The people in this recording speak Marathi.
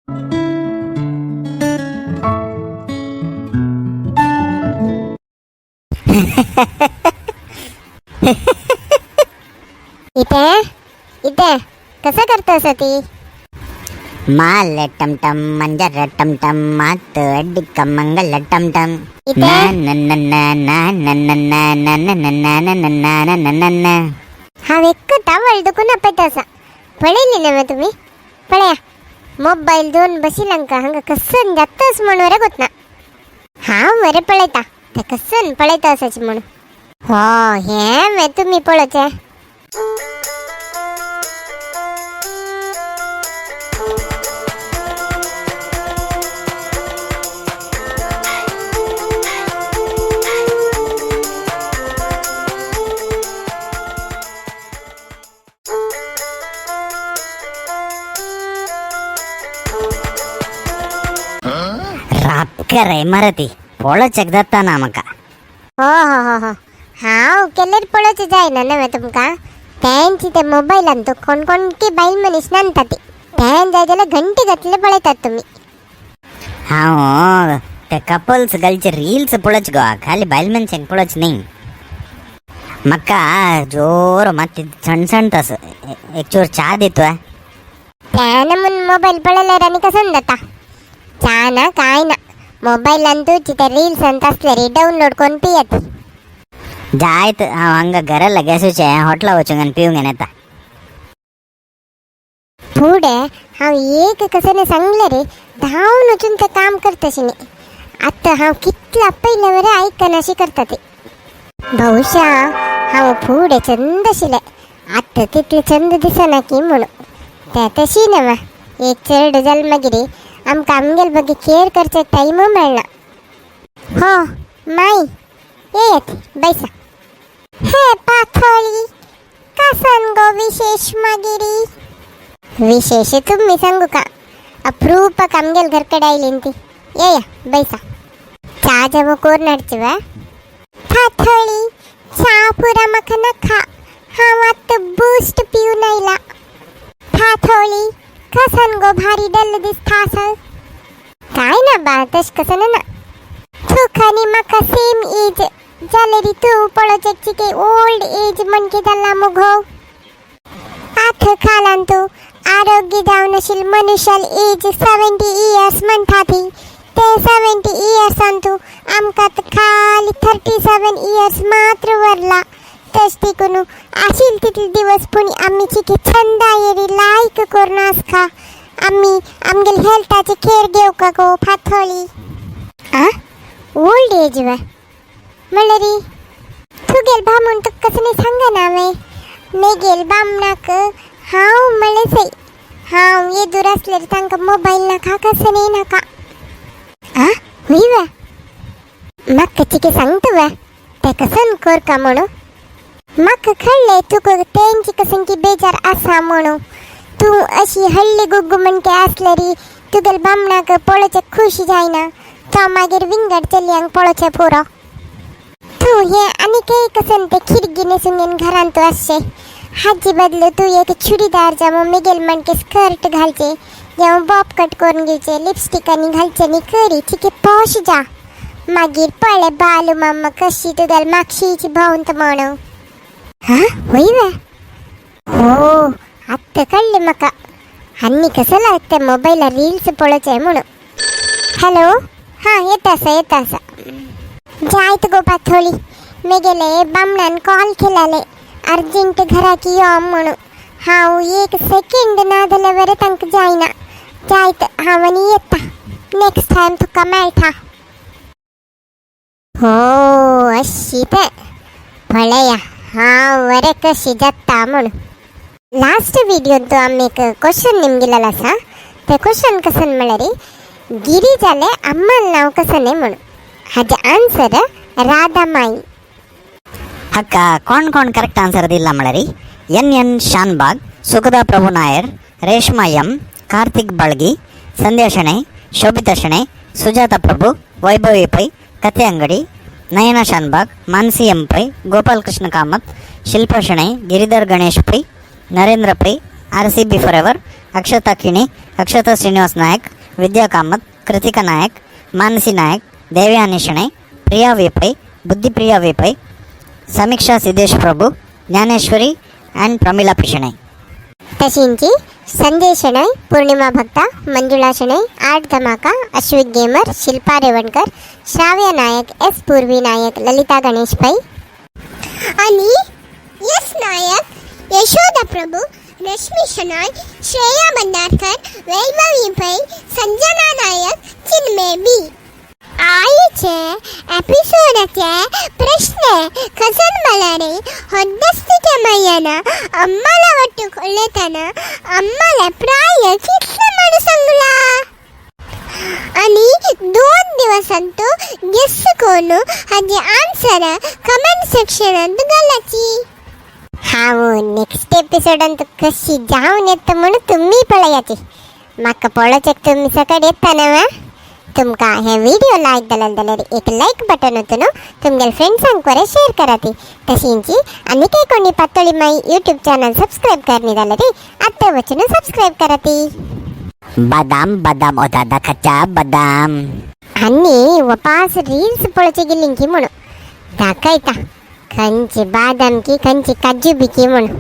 इथे इथे कसं करतोस ती? माल टमटम मंजर टमटम मात अड्डिक मंगल टमटम इथे हा वेक्कटा वळदुकून पेटसा पळेलिಲ್ಲ तुम्ही पळया ಮೊಬೈಲ್ ದೋನ್ ಬಸಿಲಂಕ ಹಂಗ ಕಸ್ಸನ್ ಜತ್ತಸ್ ಮಣವರೆ ಗೊತ್ತಾ ಹಾ ಮರೆ ಪಳೈತಾ ते कसन पळयता असाची म्हणून हो हे मे तुम्ही पळचे रापकर मरती पोळचेक जाता ना मका हो हो हो हो हाव केलेर पळोचे जायना नव्हे तुमका त्यांची ते मोबाईलान तो कोण कोणती बाईल मनीस नांता ते त्यान जाय जाल्यार घंटे घातले पळयतात तुम्ही हांव ते कपल्स गलचे रील्स पळोच गो खाली बायल मनशांक पळोच नाही मका जोर मत सण सण तस एक चोर चा देतो त्यानं म्हणून मोबाईल पळयल्यार आणि कसं जाता चा ना काय ना मोबाईल ಅಂತೂ ಚಿತೆ ರೀಲ್ಸ್ ಅಂತ ಅಸ್ಲರಿ ಡೌನ್ಲೋಡ್ ಕೊಂಡು ಪಿಯತ್ जायत हंगा घराला गॅसचे हॉटला वचून पिऊन येता पुढे हांव एक कसं सांगले रे धावून वचून ते काम करतशिनी आता हांव कितला पयल्या वरे ऐकनाशी करता ते बहुशा हांव पुढे चंद आशिल्ले आता तितले चंद दिसना की म्हणून ते तशी नवा एक चेड जल्मगिरी आमकां आमगेल ಬಗ್ಗೆ केअर करचे टाइम मेळना हो माई येत बैसा हे पाथोळी कसन गो विशेष मागिरी विशेष तुम्ही सांगू का अप्रूपक आमगेल घरकडे आयली ती ये बैसा चा जव कोरनाडची वा पाथोळी चा पुरा मका नखा हांव आत्ता बूस्ट पिऊन आयला पाथोळी कसन गो भारी डल दिसतास काय ना बा तश कसं ना तुखानी मका सेम एज जालेरी तू पळोचेची के ओल्ड एज मनके जाला मुगो आठ खालान तू आरोग्य जावनशील मनुष्याल एज 70 इयर्स म्हणताती ते 70 इयर्स तू आमका खाली 37 इयर्स मात्र वरला तश तिकून आशील तितले दिवस पुणी आम्ही चिके छंद येरी लायक करनास का आम्ही आमगेल हेल्थाचे केअर घेऊ का गो फाथोळी ओल्ड एज वा मलरी तू गेल बामून तू कसं नाही सांगा ना मे गेल बामनाक हाव मळेसे हाव ये दूर असले तांका मोबाईल नाका कसं नाही नाका हुई वा मग चिके सांगतो वा ते कसं कर का म्हणू मग कळले तुक त्यांची कसंकी बेजार असा म्हणू तू अशी हल्ली गुग्गू म्हणके असलेरी तुगल बामणाक पळोचे खुशी जायना तो मागीर विंगड चलयांक पळोचे पुरो तू हे आणि काही कसन ते खिडकी नेसून घरान तू असशे हाजी बदलू तू एक चुडीदार जेव्हा मिगेल म्हणके स्कर्ट घालचे जेव्हा बॉब कट करून घ्यायचे लिपस्टिक आणि घालचे नी करी चिके पॉश जा मागीर पळे बालू मामा कशी तुगल मागशीची भावंत म्हणू होई वा हो आत्ता कळले मका हन्नी कसं लागते मोबाईलला रील्स पळोचे म्हणून हॅलो हां येता जायत गो पाथोळी मी गेले बामणान कॉल केलाले अर्जंट घराकी यो म्हणून हांव एक सेकंड ना जाल्या वरे तांक जायना जायत हांवानी येता नेक्स्ट टाइम तुका मेळटा हो अशी ते पळया हांव वरे कशी जाता म्हणून लास्ट विडियो तो आम्ही एक क्वेश्चन निमगिलेला असा ते क्वेश्चन कसं म्हणले रे गिरी जाले अम्माल नाव कसं नाही म्हणून हाजे आन्सर राधामाई हक्का कोण करेक्ट आन्सर दिला मळरी एन शानबाग सुखदा प्रभु नायर ರೇಷ್ಮಾ ಎಂ ಕಾರ್ತಿಕ್ ಬಳ್ಗಿ ಸಂಧ್ಯಾ ಶೆಣೈ ಶೋಭಿತಾ ಶೆಣೈ ಸುಜಾತಾ ಪ್ರಭು ವೈಭವಿ ಪೈ ಕತೆ Angadi Nayana Shanbhag Manasi M Pai Gopalakrishna Kamath Shilpa Shenoy Giridhar Ganesh Pai Narendra Pai RCB for ever Akshata Kini, Akshata Srinivas Nayak, Vidya Kamat, Kritika Nayak, Manasi Nayak, Devayani Shenoy, Priya वेपै, बुद्धिप्रिया वेपै, समीक्षा सिद्धेश प्रभू, ज्ञानेश्वरी अँड प्रमिला पिशणै. तशींची संजय शणै, पौर्णिमा भक्ता, मंजुळा शणै, आर्ट धमाका, अश्विक गेमर, शिल्पा रेवणकर, श्राव्य नायक, एस पूर्वी नायक, ललिता गणेश पै आणि यस नायक, यशोदा प्रभू, रश्मी शनाय, श्रेया बंडारकर, वैभवी पै, संजना नायक, चिन्मय बी. आईचे एपिसोडाचे प्रश्न कसन मलारे ಹೊದ್ದಸ್ತಿಕೆ ಮಯ್ಯನ ಅಮ್ಮಲ ಒಟ್ಟು ಕೊಳ್ಳೆತನ ಅಮ್ಮಲ ಪ್ರಾಯ कितले माणूस सांगला आणि 2 दिवसांतो गेस कोण हाजे आन्सर कमेंट सेक्शनात घालाची. हाव नेक्स्ट एपिसोडांत कशी जाऊन येत म्हणून तुम्ही पळयाची. माका पळचेक तुम्ही सकाळी येता ना. तुमका हे व्हिडिओ लाईक जाल्यार जाल्यार एक लाईक बटन होतं न्हू. तुमगेल्या फ्रेंड्सांक वरें शेअर करा ती. तशींची आनी काही कोणी पातळी माई यूट्यूब चॅनल सबस्क्राईब करनी जाल्यार आत्ता वचून सबस्क्राईब करा ती. बदाम बदाम ओ दादा खच्चा बदाम. आनी वपास रील्स पळोवची गेली की म्हणून दाखयता खंयची बादाम की खंयची काजू बी की म्हणून.